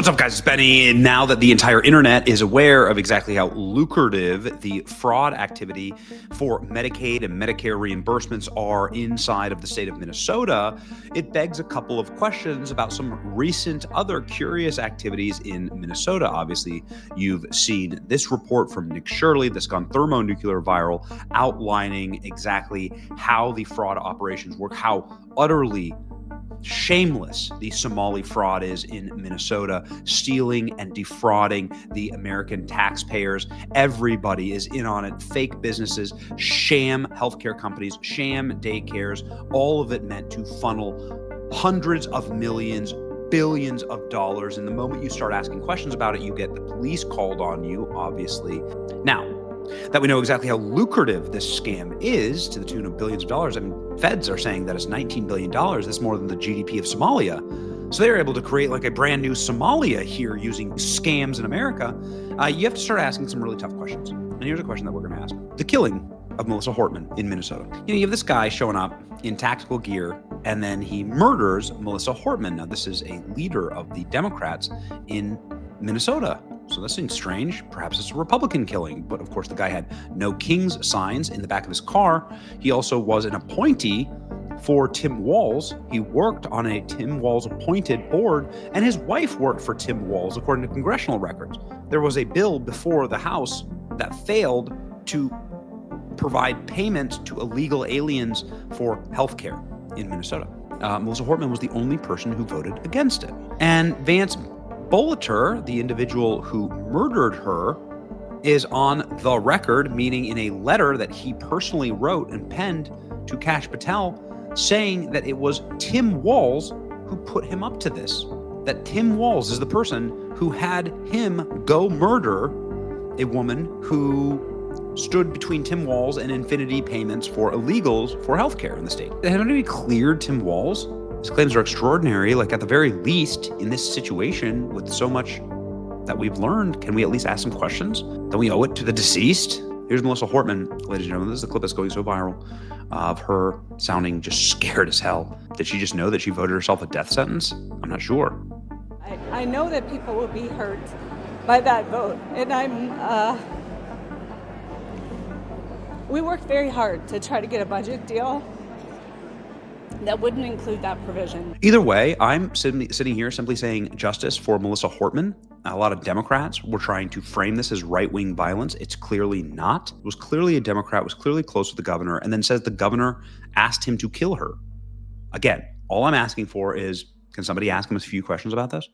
What's up, guys? It's Benny. Now that the entire internet is aware of exactly how lucrative the fraud activity for Medicaid and Medicare reimbursements are inside of the state of Minnesota, it begs a couple of questions about some recent other curious activities in Minnesota. Obviously, you've seen this report from Nick Shirley that's gone thermonuclear viral, outlining exactly how the fraud operations work, how utterly shameless the Somali fraud is in Minnesota, stealing and defrauding the American taxpayers. Everybody is in on it. Fake businesses, sham healthcare companies, sham daycares, all of it meant to funnel hundreds of millions, billions of dollars. And the moment you start asking questions about it, you get the police called on you, obviously. Now, that we know exactly how lucrative this scam is, to the tune of billions of dollars. I mean, feds are saying that it's $19 billion. That's more than the GDP of Somalia. So they're able to create like a brand new Somalia here using scams in America. You have to start asking some really tough questions. And here's a question that we're going to ask. The killing of Melissa Hortman in Minnesota. You have this guy showing up in tactical gear, and then he murders Melissa Hortman. Now, this is a leader of the Democrats in Minnesota. So that seems strange. Perhaps it's a Republican killing. But of course, the guy had no King's signs in the back of his car. He also was an appointee for Tim Walz. He worked on a Tim Walz appointed board, and his wife worked for Tim Walz, according to congressional records. There was a bill before the House that failed to provide payment to illegal aliens for health care in Minnesota. Melissa Hortman was the only person who voted against it. And Vance Bollitter, the individual who murdered her, is on the record, meaning in a letter that he personally wrote and penned to Kash Patel, saying that it was Tim Walz who put him up to this, that Tim Walz is the person who had him go murder a woman who stood between Tim Walz and infinity payments for illegals for healthcare in the state. Have anybody cleared Tim Walz? His claims are extraordinary. Like, at the very least, in this situation, with so much that we've learned, can we at least ask some questions? Don't we owe it to the deceased? Here's Melissa Hortman, ladies and gentlemen. This is the clip that's going so viral of her sounding just scared as hell. Did she just know that she voted herself a death sentence? I'm not sure. I know that people will be hurt by that vote, and we worked very hard to try to get a budget deal that wouldn't include that provision. Either way, I'm sitting here simply saying justice for Melissa Hortman. A lot of Democrats were trying to frame this as right-wing violence. It's clearly not. It was clearly a Democrat, was clearly close to the governor, and then says the governor asked him to kill her. Again, all I'm asking for is, can somebody ask him a few questions about this?